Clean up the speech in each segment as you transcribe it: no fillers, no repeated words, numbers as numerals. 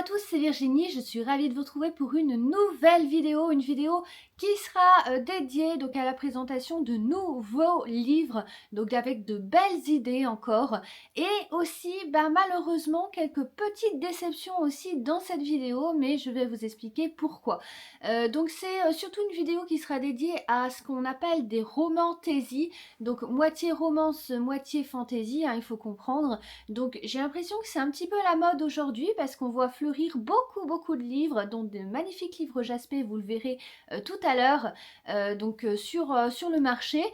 à tous, c'est Virginie, je suis ravie de vous retrouver pour une nouvelle vidéo, qui sera dédiée donc à la présentation de nouveaux livres, donc avec de belles idées encore, et aussi malheureusement quelques petites déceptions aussi dans cette vidéo, mais je vais vous expliquer pourquoi. Donc c'est surtout une vidéo qui sera dédiée à ce qu'on appelle des romantaisies, donc moitié romance, moitié fantaisie, hein, il faut comprendre. Donc j'ai l'impression que c'est un petit peu la mode aujourd'hui parce qu'on voit fleurir beaucoup de livres, dont de magnifiques livres jaspés, vous le verrez tout à l'heure, sur le marché.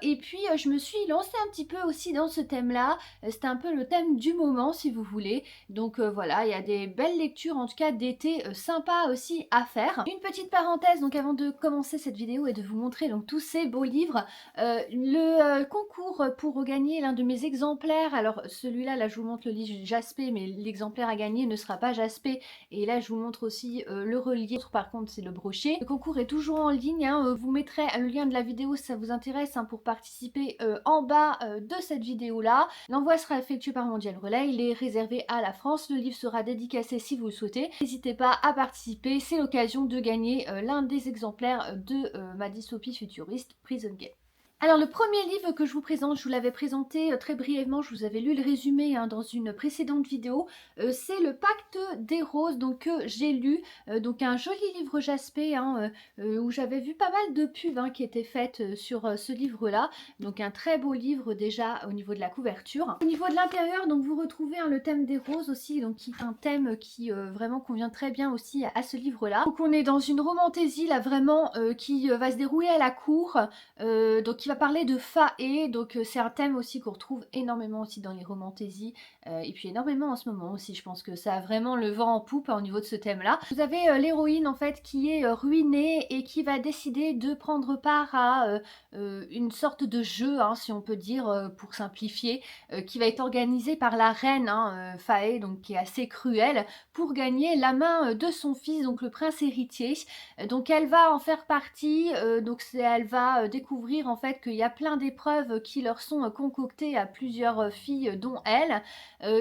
Et puis je me suis lancée un petit peu aussi dans ce thème-là. C'était un peu le thème du moment si vous voulez. Donc voilà, il y a des belles lectures en tout cas d'été sympas aussi à faire. Une petite parenthèse donc avant de commencer cette vidéo et de vous montrer donc tous ces beaux livres. Le concours pour gagner l'un de mes exemplaires, alors celui-là, là je vous montre le livre jaspé, mais l'exemplaire à gagner ne sera pas jaspé, et là je vous montre aussi le relief, par contre c'est le brochet. Le concours est toujours en ligne, hein, vous mettrez le lien de la vidéo si ça vous intéresse, hein, pour participer en bas de cette vidéo-là. L'envoi sera effectué par Mondial Relay, il est réservé à la France, le livre sera dédicacé si vous le souhaitez. N'hésitez pas à participer, c'est l'occasion de gagner l'un des exemplaires de ma dystopie futuriste Prison Game. Alors le premier livre que je vous présente, je vous l'avais présenté très brièvement, je vous avais lu le résumé dans une précédente vidéo, c'est le Pacte des Roses, donc j'ai lu, donc un joli livre jaspé, où j'avais vu pas mal de pubs qui étaient faites sur ce livre-là, donc un très beau livre déjà au niveau de la couverture. Au niveau de l'intérieur, donc vous retrouvez le thème des roses aussi, donc qui est un thème qui vraiment convient très bien aussi à ce livre-là. Donc on est dans une romantaisie là vraiment qui va se dérouler à la cour. Donc qui va parler de fae, donc c'est un thème aussi qu'on retrouve énormément aussi dans les romantaisies, et puis énormément en ce moment aussi, je pense que ça a vraiment le vent en poupe au niveau de ce thème là. Vous avez l'héroïne en fait qui est ruinée et qui va décider de prendre part à une sorte de jeu, si on peut dire, pour simplifier, qui va être organisé par la reine fae, donc qui est assez cruelle, pour gagner la main de son fils, donc le prince héritier. Donc elle va en faire partie, elle va découvrir en fait qu'il y a plein d'épreuves qui leur sont concoctées à plusieurs filles dont elle.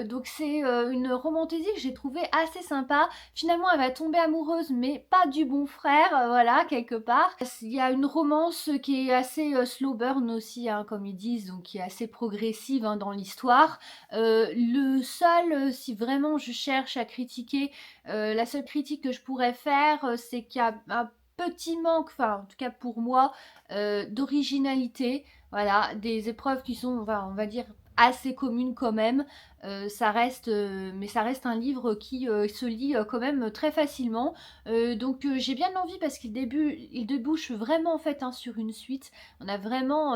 Donc c'est une romantaisie que j'ai trouvée assez sympa. Finalement elle va tomber amoureuse mais pas du bon frère, voilà, quelque part. Il y a une romance qui est assez slow burn aussi, comme ils disent, donc qui est assez progressive dans l'histoire. Le seul, si vraiment je cherche à critiquer, la seule critique que je pourrais faire, c'est qu'il y a un petit manque, enfin en tout cas pour moi, d'originalité. Voilà, des épreuves qui sont, on va dire, assez communes quand même. Mais ça reste un livre qui se lit quand même très facilement. J'ai bien envie parce il débouche vraiment en fait sur une suite. On a vraiment,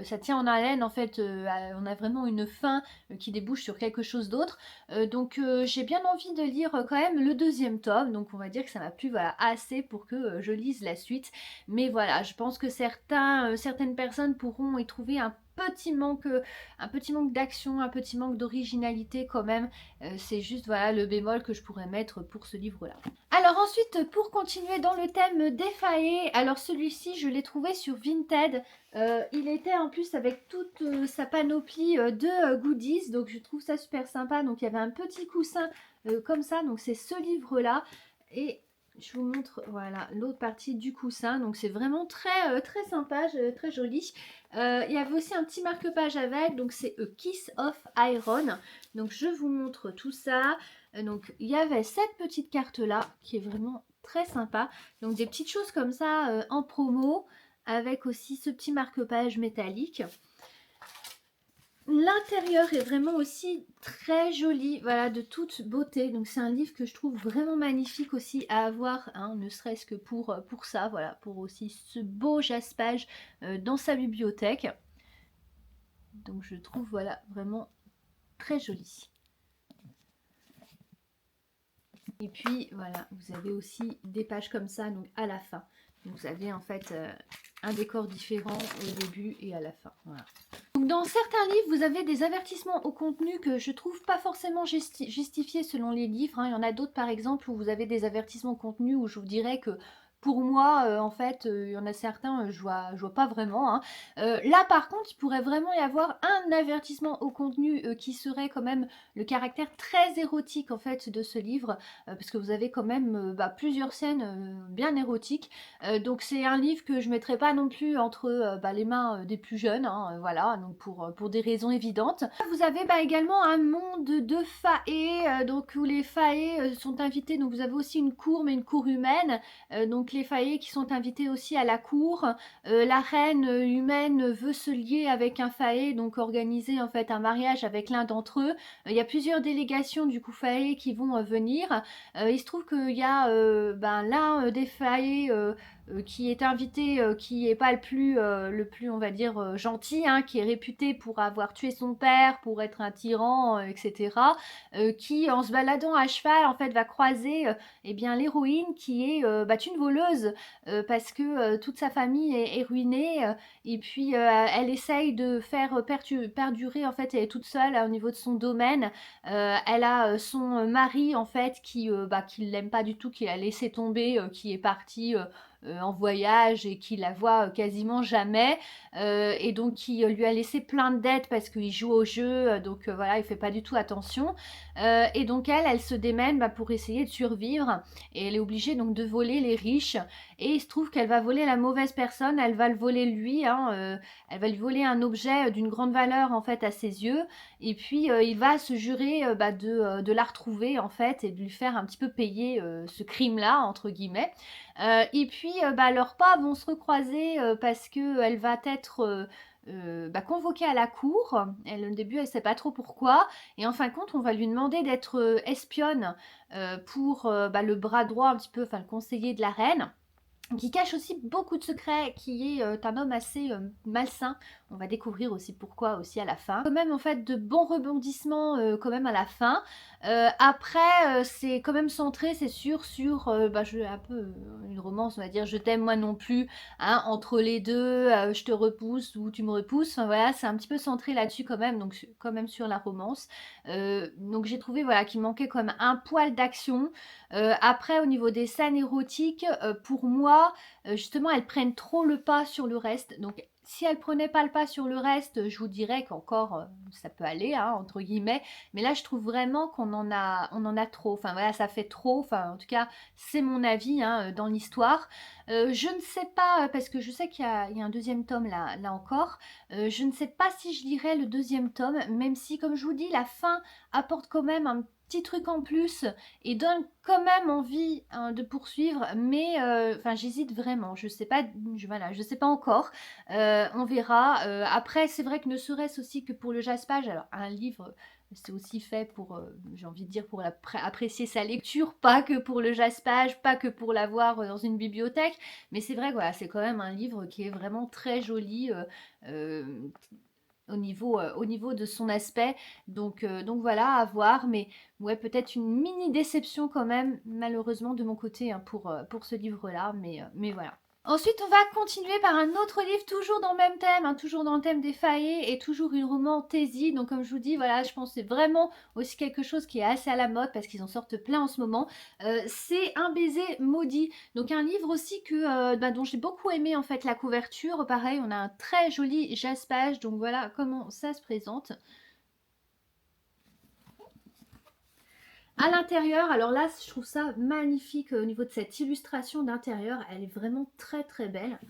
ça tient en haleine en fait. On a vraiment une fin qui débouche sur quelque chose d'autre. J'ai bien envie de lire quand même le deuxième tome, donc on va dire que ça m'a plu voilà, assez pour que je lise la suite. Mais voilà, je pense que certaines personnes pourront y trouver un petit manque d'action, un petit manque d'originalité quand même. C'est juste voilà le bémol que je pourrais mettre pour ce livre-là. Alors ensuite, pour continuer dans le thème des faées, alors celui-ci je l'ai trouvé sur Vinted. Il était en plus avec toute sa panoplie de goodies, donc je trouve ça super sympa. Donc il y avait un petit coussin comme ça, donc c'est ce livre-là. Et je vous montre voilà l'autre partie du coussin, donc c'est vraiment très sympa, très joli. Il y avait aussi un petit marque-page avec, donc c'est A Kiss of Iron. Donc je vous montre tout ça. Donc il y avait cette petite carte là qui est vraiment très sympa. Donc des petites choses comme ça en promo, avec aussi ce petit marque-page métallique. L'intérieur est vraiment aussi très joli, voilà, de toute beauté. Donc c'est un livre que je trouve vraiment magnifique aussi à avoir, ne serait-ce que pour ça, voilà, pour aussi ce beau jaspage dans sa bibliothèque. Donc je trouve voilà vraiment très joli. Et puis voilà, vous avez aussi des pages comme ça donc à la fin. Donc vous avez en fait un décor différent au début et à la fin. Voilà. Donc dans certains livres, vous avez des avertissements au contenu que je trouve pas forcément justifiés selon les livres. Il y en a d'autres par exemple où vous avez des avertissements au contenu où je vous dirais que pour moi, en fait, il y en a certains, je vois pas vraiment, hein. Là, par contre, il pourrait vraiment y avoir un avertissement au contenu, qui serait quand même le caractère très érotique, en fait, de ce livre, parce que vous avez quand même, bah, plusieurs scènes, bien érotiques. Donc c'est un livre que je mettrai pas non plus entre, bah, les mains, des plus jeunes, hein, voilà, donc pour des raisons évidentes. Vous avez, bah, également un monde de faées, donc où les faées, sont invités, donc vous avez aussi une cour, mais une cour humaine, donc les faées qui sont invités aussi à la cour. La reine, humaine veut se lier avec un faé, donc organiser en fait un mariage avec l'un d'entre eux. Il y a plusieurs délégations du coup faé qui vont, venir. Il se trouve qu'il y a, ben, l'un, des faés, qui est invité, qui est pas le plus on va dire, gentil, hein, qui est réputé pour avoir tué son père, pour être un tyran, etc. Qui en se baladant à cheval en fait va croiser, eh bien l'héroïne qui est, bah, une voleuse, parce que toute sa famille est ruinée, et puis elle essaye de faire perdurer, en fait, elle est toute seule au niveau de son domaine. Elle a son mari en fait bah, qui l'aime pas du tout, qui l'a laissé tomber, qui est parti en voyage et qui la voit quasiment jamais, et donc qui lui a laissé plein de dettes parce qu'il joue au jeu, donc voilà, il fait pas du tout attention. Et donc elle se démène, bah, pour essayer de survivre, et elle est obligée donc de voler les riches, et il se trouve qu'elle va voler la mauvaise personne, elle va le voler lui, hein, elle va lui voler un objet d'une grande valeur en fait à ses yeux, et puis il va se jurer, bah, de la retrouver en fait et de lui faire un petit peu payer ce crime-là entre guillemets. Et puis bah, leurs pas vont se recroiser parce que elle va être bah, convoquée à la cour. Elle, au début, elle sait pas trop pourquoi. Et en fin de compte, on va lui demander d'être espionne pour bah, le bras droit, un petit peu, enfin le conseiller de la reine, qui cache aussi beaucoup de secrets, qui est un homme assez malsain. On va découvrir aussi pourquoi aussi à la fin. Quand même en fait de bons rebondissements quand même à la fin. Après c'est quand même centré, c'est sûr, sur bah, un peu une romance, on va dire, je t'aime moi non plus, hein, entre les deux, je te repousse ou tu me repousses. Enfin voilà, c'est un petit peu centré là-dessus quand même, donc quand même sur la romance. Donc j'ai trouvé voilà qu'il manquait quand même un poil d'action. Après, au niveau des scènes érotiques, pour moi, justement, elles prennent trop le pas sur le reste. Donc, si elles prenaient pas le pas sur le reste, je vous dirais qu'encore ça peut aller, hein, entre guillemets. Mais là, je trouve vraiment on en a trop. Enfin voilà, ça fait trop. Enfin, en tout cas, c'est mon avis hein, dans l'histoire. Je ne sais pas parce que je sais qu'il y a un deuxième tome là encore. Je ne sais pas si je lirai le deuxième tome, même si, comme je vous dis, la fin apporte quand même un petit truc en plus et donne quand même envie hein, de poursuivre, mais enfin j'hésite vraiment, je sais pas, voilà, je sais pas encore. On verra. Après c'est vrai que ne serait-ce aussi que pour le jaspage, alors un livre c'est aussi fait pour, j'ai envie de dire, pour apprécier sa lecture, pas que pour le jaspage, pas que pour l'avoir dans une bibliothèque, mais c'est vrai, voilà, c'est quand même un livre qui est vraiment très joli, euh, au niveau de son aspect. Donc voilà, à voir. Mais ouais, peut-être une mini déception quand même, malheureusement de mon côté, hein, pour ce livre-là. Mais voilà. Ensuite, on va continuer par un autre livre, toujours dans le même thème, hein, toujours dans le thème des faillés et toujours une romantaisie. Donc, comme je vous dis, voilà, je pense que c'est vraiment aussi quelque chose qui est assez à la mode parce qu'ils en sortent plein en ce moment. C'est Un baiser maudit. Donc, un livre aussi bah, dont j'ai beaucoup aimé en fait la couverture. Pareil, on a un très joli jaspage. Donc, voilà comment ça se présente. À l'intérieur, alors là, je trouve ça magnifique au niveau de cette illustration d'intérieur. Elle est vraiment très très belle.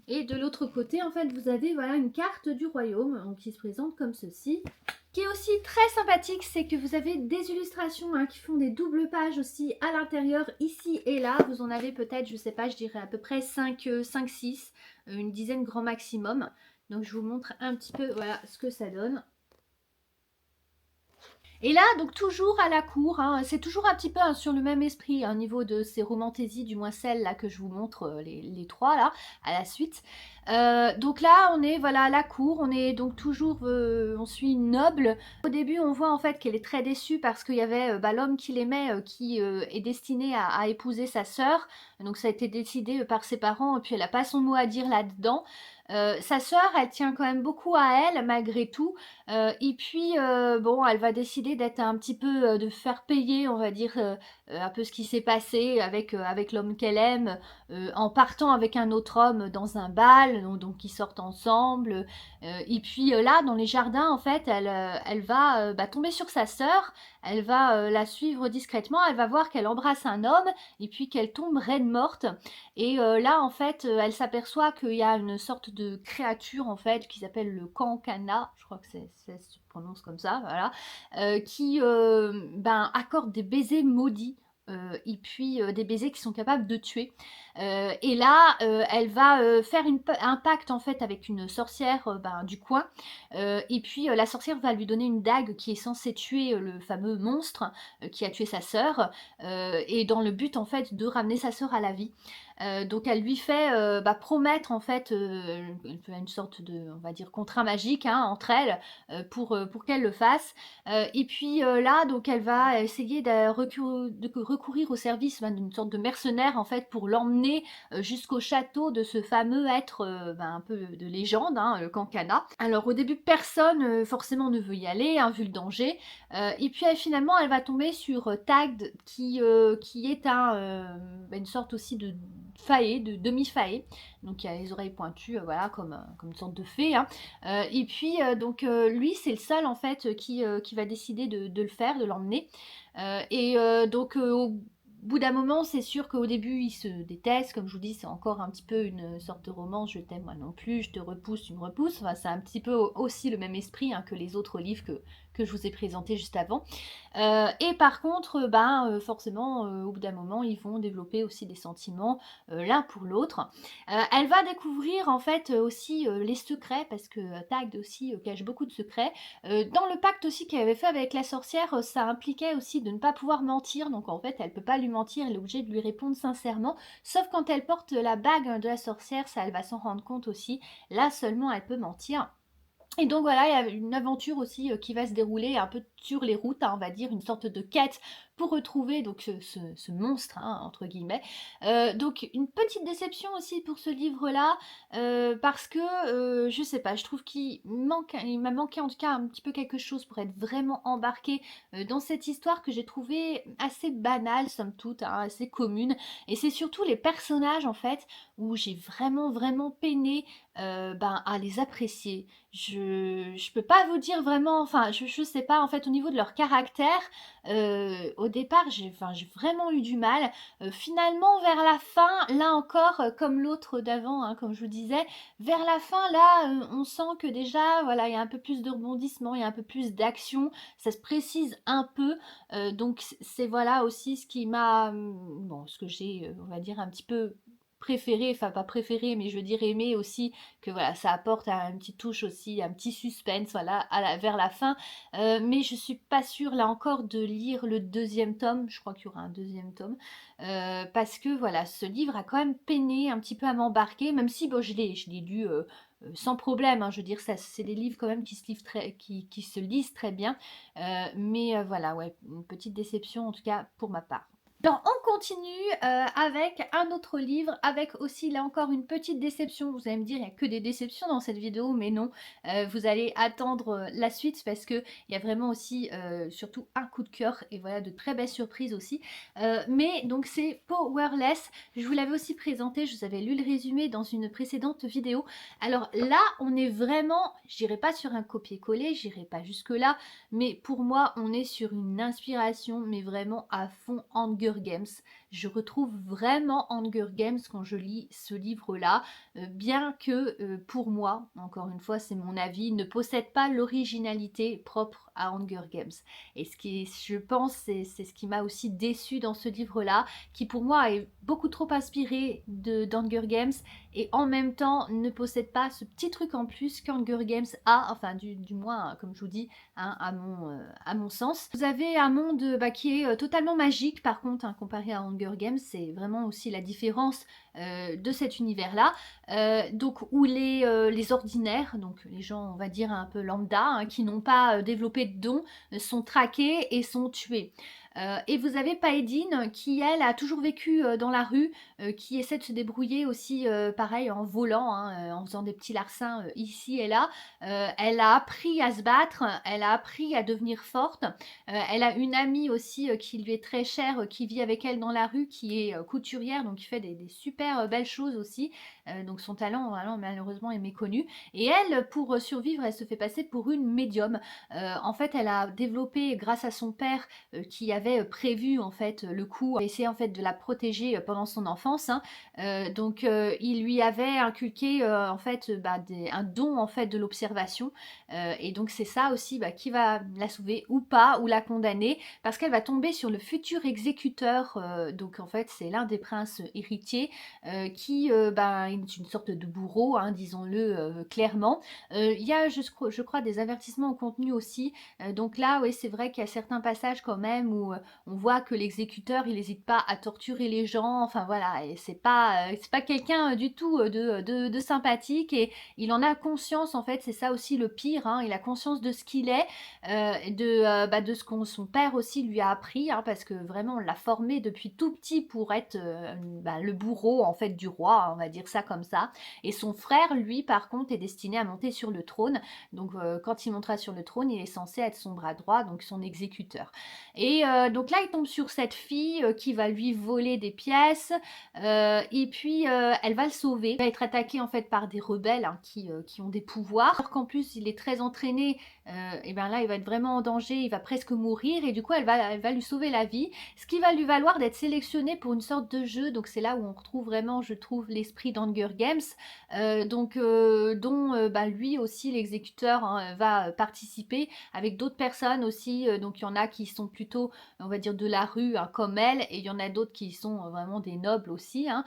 Et de l'autre côté, en fait, vous avez voilà, une carte du royaume donc, qui se présente comme ceci. Ce qui est aussi très sympathique, c'est que vous avez des illustrations hein, qui font des doubles pages aussi à l'intérieur, ici et là. Vous en avez peut-être, je sais pas, je dirais à peu près 5-6, une dizaine grand maximum. Donc je vous montre un petit peu voilà, ce que ça donne. Et là, donc toujours à la cour, hein, c'est toujours un petit peu hein, sur le même esprit, au niveau de ces romantaisies, du moins celles-là que je vous montre, les trois là, à la suite. Donc là, on est voilà à la cour, on est donc toujours, on suit une noble. Au début, on voit en fait qu'elle est très déçue parce qu'il y avait bah, l'homme qui l'aimait qui est destiné à épouser sa sœur. Donc ça a été décidé par ses parents et puis elle n'a pas son mot à dire là-dedans. Sa sœur, elle tient quand même beaucoup à elle malgré tout. Et puis bon, elle va décider d'être un petit peu, de faire payer, on va dire, un peu ce qui s'est passé avec l'homme qu'elle aime, en partant avec un autre homme dans un bal, donc ils sortent ensemble. Et puis là, dans les jardins, en fait, elle va tomber sur sa sœur, elle va la suivre discrètement, elle va voir qu'elle embrasse un homme et puis qu'elle tombe raide morte. Et là, en fait, elle s'aperçoit qu'il y a une sorte de créature, en fait, qui s'appelle le Kankana, je crois que ça se prononce comme ça, voilà, qui accorde des baisers maudits. Et puis des baisers qui sont capables de tuer. Et là, elle va faire un pacte en fait avec une sorcière du coin. Et puis la sorcière va lui donner une dague qui est censée tuer le fameux monstre qui a tué sa sœur. Et dans le but en fait de ramener sa sœur à la vie. Donc elle lui fait promettre en fait une sorte de, on va dire, contrat magique hein, entre elles pour qu'elle le fasse. Et puis là, donc elle va essayer de recourir au service d'une sorte de mercenaire en fait pour l'emmener jusqu'au château de ce fameux être un peu de légende, hein, Kankana. Alors au début, personne forcément ne veut y aller, hein, vu le danger. Et puis finalement, elle va tomber sur Tagd qui est une sorte aussi de faé, de demi-faé. Donc il a les oreilles pointues, voilà, comme une sorte de fée. Hein. Et puis lui, c'est le seul en fait qui va décider de le faire, de l'emmener. Au bout d'un moment, c'est sûr qu'au début, ils se détestent. Comme je vous dis, c'est encore un petit peu une sorte de romance. Je t'aime moi non plus, je te repousse, tu me repousses. Enfin, c'est un petit peu aussi le même esprit hein, que les autres livres que je vous ai présentés juste avant. Et par contre, forcément, au bout d'un moment, ils vont développer aussi des sentiments l'un pour l'autre. Elle va découvrir en fait aussi les secrets, parce que Tagd aussi cache beaucoup de secrets. Dans le pacte aussi qu'elle avait fait avec la sorcière, ça impliquait aussi de ne pas pouvoir mentir, donc en fait elle peut pas lui mentir, elle est obligée de lui répondre sincèrement, sauf quand elle porte la bague de la sorcière, ça elle va s'en rendre compte aussi, là seulement elle peut mentir. Et donc voilà, il y a une aventure aussi qui va se dérouler un peu sur les routes, hein, on va dire, une sorte de quête pour retrouver donc ce monstre, hein, entre guillemets. Donc une petite déception aussi pour ce livre-là, parce que, je sais pas, je trouve il m'a manqué en tout cas un petit peu quelque chose pour être vraiment embarqué dans cette histoire que j'ai trouvée assez banale, somme toute, hein, assez commune. Et c'est surtout les personnages, en fait, où j'ai vraiment, vraiment peiné à les apprécier. Je peux pas vous dire vraiment, enfin je sais pas, en fait au niveau de leur caractère, au départ j'ai vraiment eu du mal. Finalement vers la fin, là encore, comme l'autre d'avant, hein, comme je vous disais, vers la fin là, on sent que déjà voilà, il y a un peu plus de rebondissement, il y a un peu plus d'action, ça se précise un peu, donc c'est voilà aussi ce qui m'a, bon ce que j'ai, on va dire un petit peu préféré, enfin pas préféré, mais je veux dire aimé aussi, que voilà, ça apporte une petite touche aussi, un petit suspense, voilà, vers la fin. Mais je suis pas sûre, là encore, de lire le deuxième tome. Je crois qu'il y aura un deuxième tome. Parce que, voilà, ce livre a quand même peiné un petit peu à m'embarquer, même si, bon, je l'ai lu sans problème. Hein, je veux dire, ça, c'est des livres quand même qui se lisent très bien. Mais voilà, ouais, une petite déception, en tout cas, pour ma part. Donc on continue avec un autre livre, avec aussi là encore une petite déception. Vous allez me dire, il n'y a que des déceptions dans cette vidéo, mais non. Vous allez attendre la suite parce qu'il y a vraiment aussi surtout un coup de cœur et voilà de très belles surprises aussi. Mais donc c'est Powerless. Je vous l'avais aussi présenté, je vous avais lu le résumé dans une précédente vidéo. Alors là, on est vraiment, j'irai pas sur un copier-coller, j'irai pas jusque là, mais pour moi, on est sur une inspiration, mais vraiment à fond Hunger Games. Je retrouve vraiment Hunger Games quand je lis ce livre-là, bien que pour moi, encore une fois, c'est mon avis, ne possède pas l'originalité propre à Hunger Games. Et ce qui, je pense, c'est ce qui m'a aussi déçu dans ce livre-là, qui pour moi est beaucoup trop inspiré d'Hunger Games et en même temps ne possède pas ce petit truc en plus qu'Hunger Games a, enfin du moins, comme je vous dis, hein, à mon sens. Vous avez un monde qui est totalement magique par contre, hein, comparé à Hunger Games, c'est vraiment aussi la différence de cet univers-là, donc où les ordinaires, donc les gens, on va dire un peu lambda, hein, qui n'ont pas développé de dons, sont traqués et sont tués. Et vous avez Paedine qui, elle, a toujours vécu dans la rue, qui essaie de se débrouiller aussi, pareil, en volant, hein, en faisant des petits larcins ici et là. Elle a appris à se battre, elle a appris à devenir forte. Elle a une amie aussi qui lui est très chère, qui vit avec elle dans la rue, qui est couturière, donc qui fait des super belles choses aussi. Donc son talent, vraiment, malheureusement, est méconnu. Et elle, pour survivre, elle se fait passer pour une médium. En fait, elle a développé, grâce à son père, qui avait prévu en fait le coup, essayé en fait de la protéger pendant son enfance, hein. Donc il lui avait inculqué en fait un don en fait de l'observation, et donc c'est ça aussi qui va la sauver ou pas, ou la condamner, parce qu'elle va tomber sur le futur exécuteur, donc en fait c'est l'un des princes héritiers, qui est une sorte de bourreau, hein, disons-le clairement. Il y a je crois des avertissements au contenu aussi, donc là oui c'est vrai qu'il y a certains passages quand même où on voit que l'exécuteur il n'hésite pas à torturer les gens, enfin voilà, et c'est pas quelqu'un du tout de sympathique, et il en a conscience en fait, c'est ça aussi le pire, hein, il a conscience de ce qu'il est, de ce que son père aussi lui a appris, hein, parce que vraiment on l'a formé depuis tout petit pour être le bourreau en fait du roi, on va dire ça comme ça, et son frère lui par contre est destiné à monter sur le trône, donc quand il montera sur le trône il est censé être son bras droit, donc son exécuteur. Et donc là, il tombe sur cette fille qui va lui voler des pièces, et puis elle va le sauver. Il va être attaqué en fait par des rebelles, hein, qui ont des pouvoirs. Alors qu'en plus, il est très entraîné, et bien là, il va être vraiment en danger, il va presque mourir, et du coup, elle va lui sauver la vie. Ce qui va lui valoir d'être sélectionné pour une sorte de jeu. Donc c'est là où on retrouve vraiment, je trouve, l'esprit d'Hunger Games, dont lui aussi, l'exécuteur, hein, va participer avec d'autres personnes aussi. Donc il y en a qui sont plutôt, on va dire, de la rue, hein, comme elle, et il y en a d'autres qui sont vraiment des nobles aussi, hein.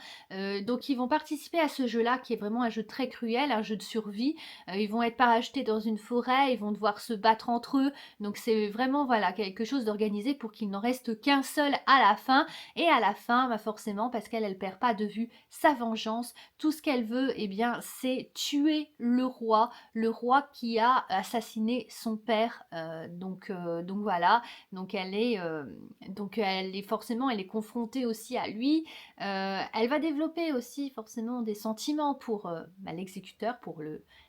Donc ils vont participer à ce jeu-là qui est vraiment un jeu très cruel, un jeu de survie. Ils vont être parachutés dans une forêt, ils vont devoir se battre entre eux. Donc c'est vraiment voilà quelque chose d'organisé pour qu'il n'en reste qu'un seul à la fin. Et à la fin, forcément, parce qu'elle elle perd pas de vue sa vengeance, tout ce qu'elle veut, eh bien, c'est tuer le roi qui a assassiné son père. Donc voilà, donc elle est forcément, elle est confrontée aussi à lui. Elle va développer aussi forcément des sentiments pour l'exécuteur, pour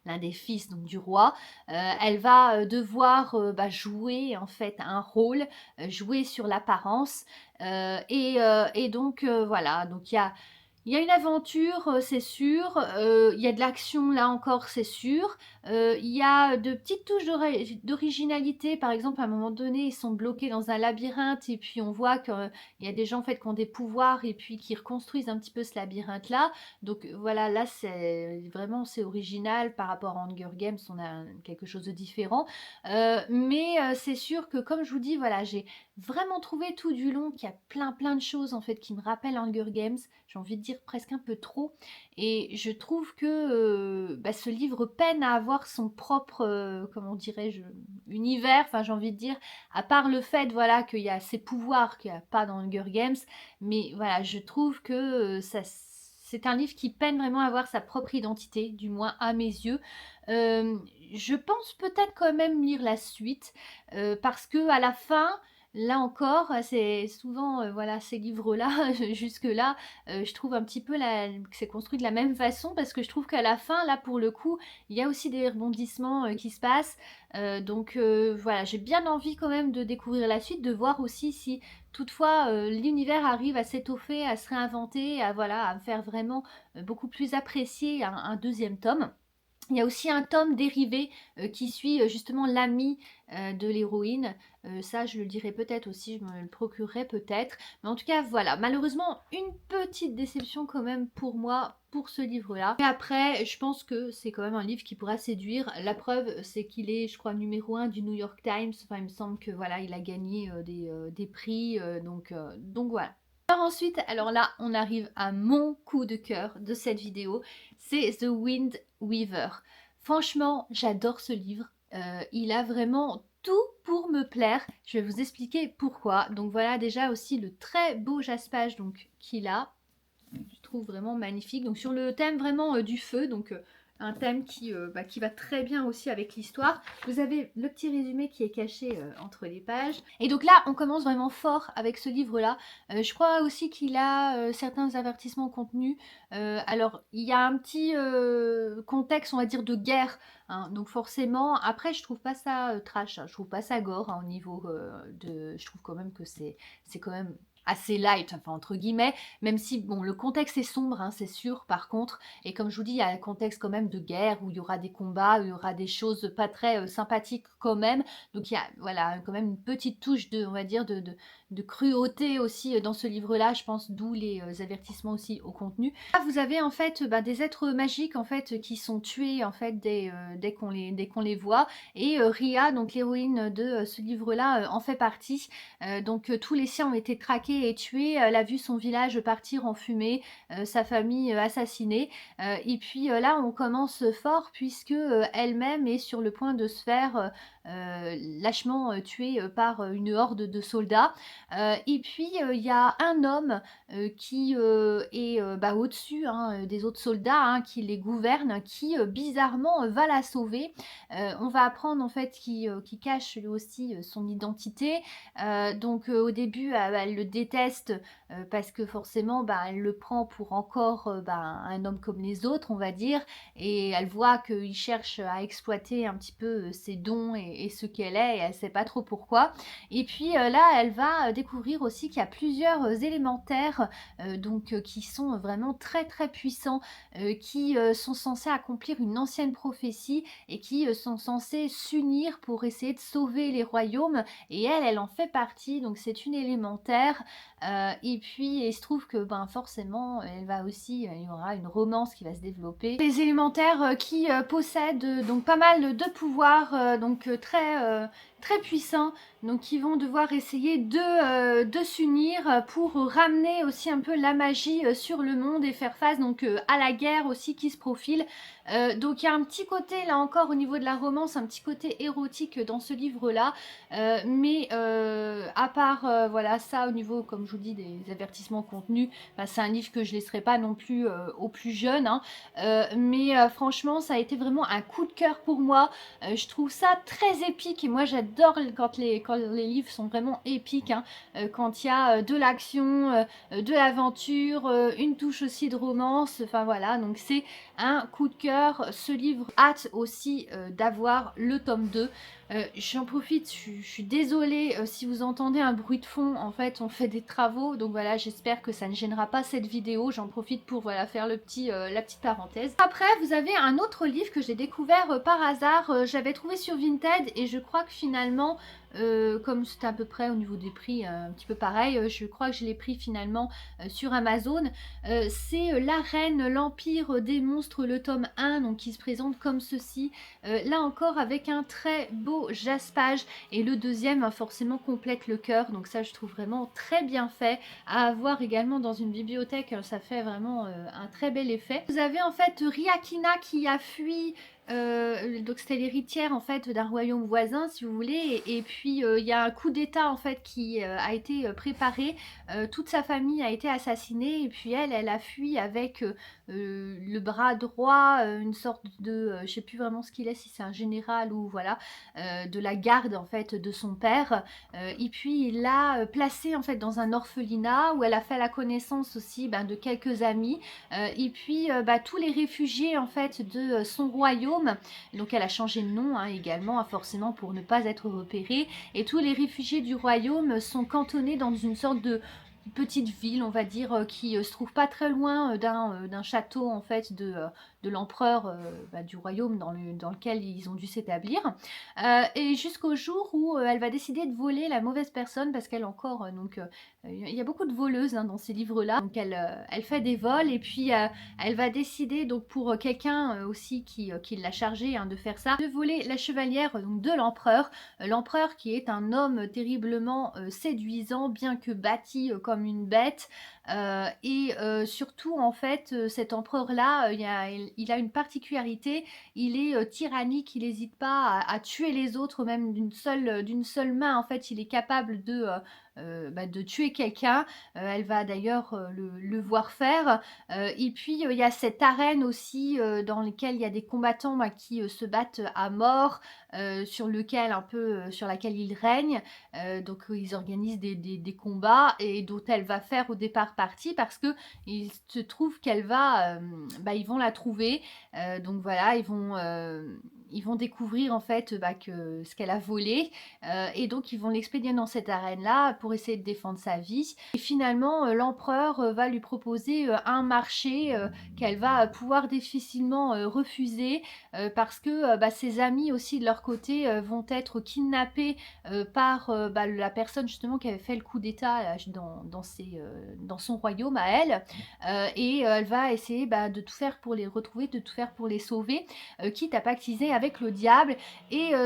l'un des fils donc du roi. Elle va devoir jouer en fait un rôle, jouer sur l'apparence, et donc voilà, donc il y a une aventure, c'est sûr, il y a de l'action là encore, c'est sûr, il y a de petites touches d'originalité. Par exemple, à un moment donné, ils sont bloqués dans un labyrinthe et puis on voit qu'il y a des gens en fait qui ont des pouvoirs et puis qui reconstruisent un petit peu ce labyrinthe-là. Donc voilà, là c'est original par rapport à Hunger Games, on a quelque chose de différent. Mais c'est sûr que comme je vous dis, voilà, j'ai vraiment trouvé tout du long qu'il y a plein de choses en fait qui me rappellent Hunger Games, j'ai envie de dire presque un peu trop, et je trouve que ce livre peine à avoir son propre, comment dirais-je, univers, enfin j'ai envie de dire, à part le fait voilà qu'il y a ces pouvoirs qu'il n'y a pas dans Hunger Games, mais voilà, je trouve que c'est un livre qui peine vraiment à avoir sa propre identité, du moins à mes yeux. Euh, je pense peut-être quand même lire la suite, parce que à la fin, là encore, c'est souvent, voilà, ces livres-là, jusque-là, je trouve un petit peu que c'est construit de la même façon, parce que je trouve qu'à la fin, là, pour le coup, il y a aussi des rebondissements qui se passent. Donc voilà, j'ai bien envie quand même de découvrir la suite, de voir aussi si toutefois l'univers arrive à s'étoffer, à se réinventer, à me faire vraiment beaucoup plus apprécier un deuxième tome. Il y a aussi un tome dérivé qui suit justement l'ami de l'héroïne. Ça, je le dirai peut-être aussi, je me le procurerai peut-être. Mais en tout cas, voilà. Malheureusement, une petite déception quand même pour moi pour ce livre-là. Mais après, je pense que c'est quand même un livre qui pourra séduire. La preuve, c'est qu'il est, je crois, numéro 1 du New York Times. Enfin, il me semble que voilà, il a gagné des prix. Donc voilà. Alors ensuite, alors là, on arrive à mon coup de cœur de cette vidéo, c'est The Wind Weaver. Franchement, j'adore ce livre. Il a vraiment tout pour me plaire. Je vais vous expliquer pourquoi. Donc voilà déjà aussi le très beau jaspage donc qu'il a. trouve vraiment magnifique. Donc sur le thème vraiment du feu, donc un thème qui va très bien aussi avec l'histoire. Vous avez le petit résumé qui est caché entre les pages. Et donc là, on commence vraiment fort avec ce livre-là. Je crois aussi qu'il a certains avertissements contenus. Alors, il y a un petit contexte, on va dire, de guerre. Hein, donc forcément, après, je trouve pas ça trash. Hein, je trouve pas ça gore hein, au niveau de... Je trouve quand même que c'est quand même assez light, enfin entre guillemets, même si bon le contexte est sombre, hein, c'est sûr par contre, et comme je vous dis, il y a un contexte quand même de guerre où il y aura des combats, où il y aura des choses pas très sympathiques quand même, donc il y a voilà quand même une petite touche de, on va dire, de cruauté aussi dans ce livre-là, je pense, d'où les avertissements aussi au contenu. Là, vous avez en fait des êtres magiques en fait qui sont tués en fait dès qu'on les voit, et Ria, donc l'héroïne de ce livre-là, en fait partie. Donc tous les siens ont été traqués et tuée, elle a vu son village partir en fumée, sa famille assassinée. Et puis là, on commence fort puisque elle-même est sur le point de se faire lâchement tuée par une horde de soldats. Et puis il y a un homme qui est au-dessus hein, des autres soldats, hein, qui les gouverne, qui bizarrement va la sauver. On va apprendre en fait qu'il cache lui aussi son identité. Donc au début, elle le déteste parce que forcément, elle le prend pour encore un homme comme les autres, on va dire, et elle voit qu'il cherche à exploiter un petit peu ses dons et ce qu'elle est, et elle sait pas trop pourquoi. Et puis là, elle va découvrir aussi qu'il y a plusieurs élémentaires qui sont vraiment très très puissants, qui sont censés accomplir une ancienne prophétie et qui sont censés s'unir pour essayer de sauver les royaumes, et elle en fait partie, donc c'est une élémentaire. Et puis il se trouve que forcément elle va aussi, il y aura une romance qui va se développer. Les élémentaires qui possèdent donc pas mal de pouvoirs, très puissants, donc ils vont devoir essayer de s'unir pour ramener aussi un peu la magie sur le monde et faire face donc à la guerre aussi qui se profile. Donc il y a un petit côté là encore au niveau de la romance, un petit côté érotique dans ce livre là, mais à part voilà ça au niveau, comme je vous dis, des avertissements contenus, c'est un livre que je laisserai pas non plus aux plus jeunes, hein. Mais franchement ça a été vraiment un coup de cœur pour moi. Je trouve ça très épique et moi j'adore quand les livres sont vraiment épiques, hein. Quand il y a de l'action, de l'aventure, une touche aussi de romance, enfin voilà, donc c'est un coup de cœur. Ce livre, hâte aussi d'avoir le tome 2. J'en profite, je suis désolée si vous entendez un bruit de fond, en fait on fait des travaux, donc voilà, j'espère que ça ne gênera pas cette vidéo. J'en profite pour voilà faire la petite parenthèse. Après vous avez un autre livre que j'ai découvert par hasard, j'avais trouvé sur Vinted, et je crois que finalement comme c'était à peu près au niveau des prix un petit peu pareil, je crois que je l'ai pris finalement sur Amazon. C'est La Reine, l'Empire des monstres, le tome 1, donc qui se présente comme ceci. Là encore avec un très beau jaspage, et le deuxième forcément complète le cœur, donc ça je trouve vraiment très bien fait. À avoir également dans une bibliothèque, ça fait vraiment un très bel effet. Vous avez en fait Riakina qui a fui, donc c'était l'héritière en fait d'un royaume voisin si vous voulez, et puis il y a un coup d'état en fait qui a été préparé, toute sa famille a été assassinée, et puis elle a fui avec le bras droit, une sorte de, je sais plus vraiment ce qu'il est, si c'est un général ou voilà, de la garde en fait de son père, et puis il l'a placée en fait dans un orphelinat où elle a fait la connaissance aussi de quelques amis, et puis tous les réfugiés en fait de son royaume. Donc elle a changé de nom également, forcément pour ne pas être repérée. Et tous les réfugiés du royaume sont cantonnés dans une sorte de petite ville, on va dire, qui se trouve pas très loin d'un château en fait de l'empereur du royaume dans lequel ils ont dû s'établir. Et jusqu'au jour où elle va décider de voler la mauvaise personne, parce qu'elle encore, il y a beaucoup de voleuses dans ces livres-là. Donc elle fait des vols, et puis elle va décider, donc pour quelqu'un aussi qui l'a chargée de faire ça, de voler la chevalière donc, de l'empereur. L'empereur qui est un homme terriblement séduisant, bien que bâti comme une bête. Surtout en fait, cet empereur-là, il a une particularité, il est, tyrannique, il hésite pas à tuer les autres même d'une seule main. En fait, il est capable de tuer quelqu'un. Elle va d'ailleurs, le voir faire. Et puis, il y a cette arène aussi, dans lequel il y a des combattants, bah, qui, se battent à mort, sur laquelle il règne. Donc ils organisent des combats et dont elle va faire au départ partie parce que il se trouve qu'elle va, ils vont la trouver. Donc voilà, ils vont découvrir en fait, que ce qu'elle a volé, et donc ils vont l'expédier dans cette arène-là pour essayer de défendre sa vie. Et finalement, l'empereur, va lui proposer, un marché, qu'elle va pouvoir difficilement, refuser, parce que, ses amis aussi de leur côté, vont être kidnappés, par, la personne justement qui avait fait le coup d'état là, dans son royaume à elle. Elle va essayer, de tout faire pour les retrouver, de tout faire pour les sauver, quitte à pactiser avec le diable.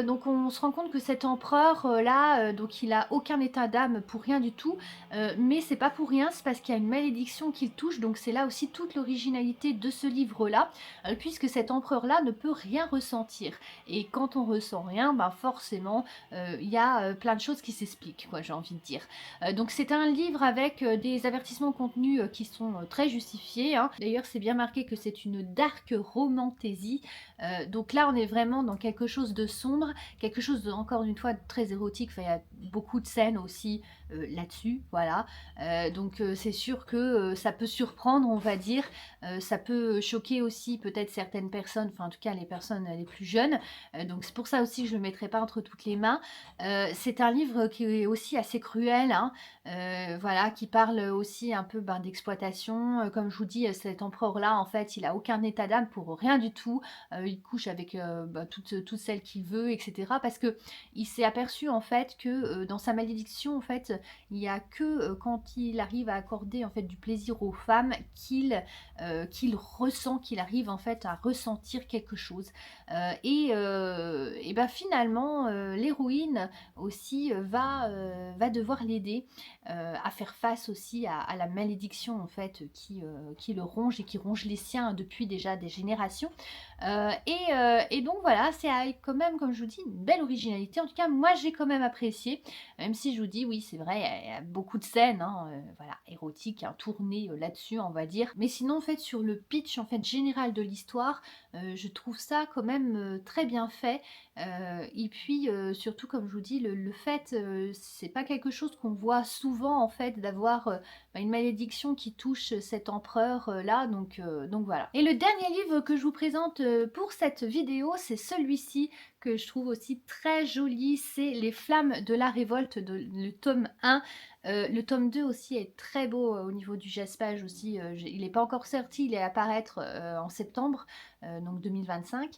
Donc on se rend compte que cet empereur, là, donc il a aucun état d'âme pour rien du tout, mais c'est pas pour rien, c'est parce qu'il y a une malédiction qu'il touche. Donc c'est là aussi toute l'originalité de ce livre-là, puisque cet empereur-là ne peut rien ressentir. Et quand on ressent rien, forcément, il y a plein de choses qui s'expliquent, quoi, j'ai envie de dire. Donc c'est un livre avec des avertissements contenus qui sont très justifiés, hein. D'ailleurs, c'est bien marqué que c'est une dark romantasy. Donc là, on est vraiment dans quelque chose de sombre, quelque chose encore une fois très érotique. Enfin, il y a beaucoup de scènes aussi là-dessus, voilà. C'est sûr que ça peut surprendre, on va dire. Ça peut choquer aussi peut-être certaines personnes, enfin en tout cas les personnes les plus jeunes. Donc c'est pour ça aussi que je ne le mettrai pas entre toutes les mains. C'est un livre qui est aussi assez cruel, hein, voilà, qui parle aussi un peu d'exploitation. Comme je vous dis, cet empereur-là, en fait, il a aucun état d'âme pour rien du tout. Il couche avec toutes celles qu'il veut, etc. Parce que il s'est aperçu en fait que dans sa malédiction, en fait, il n'y a que quand il arrive à accorder en fait du plaisir aux femmes qu'il ressent, qu'il arrive en fait à ressentir quelque chose. Finalement, l'héroïne aussi va devoir l'aider à faire face aussi à la malédiction en fait qui le ronge et qui ronge les siens depuis déjà des générations. Donc voilà, c'est quand même, comme je vous dis, une belle originalité. En tout cas, moi j'ai quand même apprécié, même si je vous dis, oui, c'est vrai, il y a beaucoup de scènes, hein, voilà, érotiques, hein, tournées là-dessus, on va dire. Mais sinon, en fait, sur le pitch en fait général de l'histoire, je trouve ça quand même très bien fait. Surtout, comme je vous dis, le fait, c'est pas quelque chose qu'on voit souvent en fait, d'avoir une malédiction qui touche cet empereur là, donc voilà. Et le dernier livre que je vous présente pour cette vidéo, c'est celui-ci que je trouve aussi très joli, c'est Les Flammes de la Révolte, le tome 1. Le tome 2 aussi est très beau au niveau du jaspage aussi. Il n'est pas encore sorti, il est à paraître en septembre, donc 2025.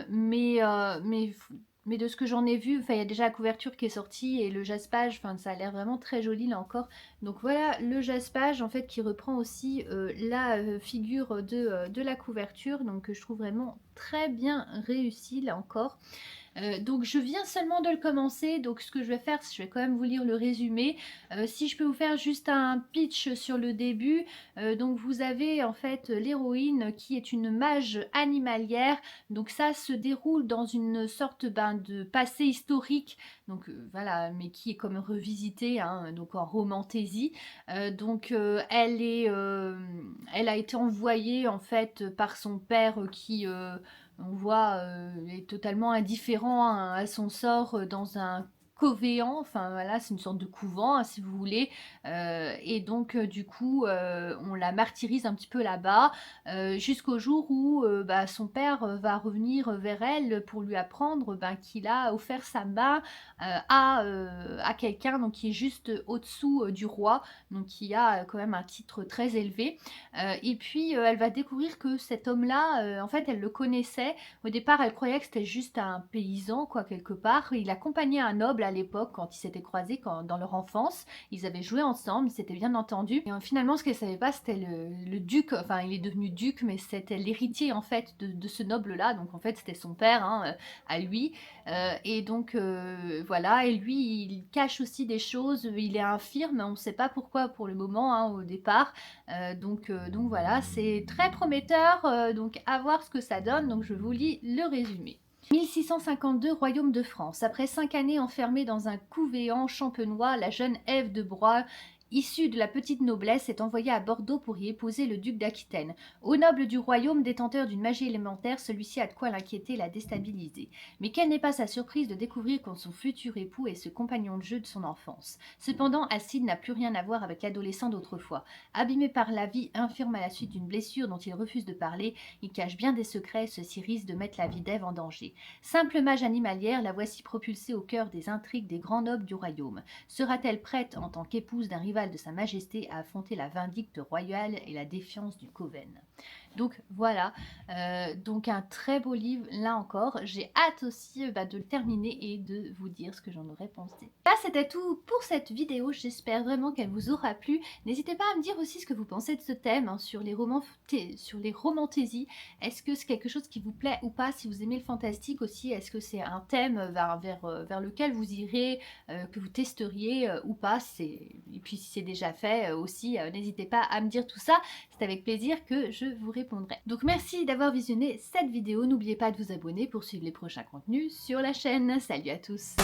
Mais de ce que j'en ai vu, il y a déjà la couverture qui est sortie et le jaspage, ça a l'air vraiment très joli là encore. Donc voilà le jaspage en fait qui reprend aussi la figure de la couverture, donc je trouve vraiment très bien réussi là encore. Donc je viens seulement de le commencer, donc ce que je vais faire, c'est que je vais quand même vous lire le résumé. Si je peux vous faire juste un pitch sur le début, donc vous avez en fait l'héroïne qui est une mage animalière, donc ça se déroule dans une sorte de passé historique, donc voilà, mais qui est comme revisité, hein, donc en romantaisie. Elle a été envoyée en fait par son père qui on voit est totalement indifférent à son sort dans un covéant, enfin voilà, c'est une sorte de couvent, hein, si vous voulez. Du coup, on la martyrise un petit peu là-bas, jusqu'au jour où son père va revenir vers elle pour lui apprendre qu'il a offert sa main à quelqu'un donc qui est juste au-dessous du roi, donc qui a quand même un titre très élevé. Elle va découvrir que cet homme-là, en fait, elle le connaissait. Au départ, elle croyait que c'était juste un paysan, quoi, quelque part. Il accompagnait un noble à l'époque quand ils s'étaient croisés dans leur enfance. Ils avaient joué ensemble, c'était bien entendu. Et finalement, ce qu'elle savait pas, c'était le duc, enfin il est devenu duc, mais c'était l'héritier en fait de ce noble-là. Donc en fait, c'était son père hein, à lui. Et donc voilà, et lui, il cache aussi des choses, il est infirme, on ne sait pas pourquoi pour le moment hein, au départ. Donc voilà, c'est très prometteur, donc à voir ce que ça donne. Donc je vous lis le résumé. 1652, Royaume de France. Après 5 années enfermée dans un couvent champenois, la jeune Ève de Blois, issue de la petite noblesse, est envoyée à Bordeaux pour y épouser le duc d'Aquitaine. Au noble du royaume, détenteur d'une magie élémentaire, celui-ci a de quoi l'inquiéter et la déstabiliser. Mais quelle n'est pas sa surprise de découvrir que son futur époux est ce compagnon de jeu de son enfance. Cependant, Alcide n'a plus rien à voir avec l'adolescent d'autrefois. Abîmé par la vie, infirme à la suite d'une blessure dont il refuse de parler, il cache bien des secrets et ceci risque de mettre la vie d'Ève en danger. Simple mage animalière, la voici propulsée au cœur des intrigues des grands nobles du royaume. Sera-t-elle prête, en tant qu'épouse d'un rival de sa majesté, à affronter la vindicte royale et la défiance du coven? Donc voilà, donc un très beau livre là encore. J'ai hâte aussi de le terminer et de vous dire ce que j'en aurais pensé. Là c'était tout pour cette vidéo, j'espère vraiment qu'elle vous aura plu. N'hésitez pas à me dire aussi ce que vous pensez de ce thème hein, sur les romantaisies. Est-ce que c'est quelque chose qui vous plaît ou pas? Si vous aimez le fantastique aussi, est-ce que c'est un thème vers lequel vous irez, que vous testeriez ou pas? Et puis si c'est déjà fait aussi, n'hésitez pas à me dire tout ça. C'est avec plaisir que je vous répondrai. Donc merci d'avoir visionné cette vidéo. N'oubliez pas de vous abonner pour suivre les prochains contenus sur la chaîne. Salut à tous.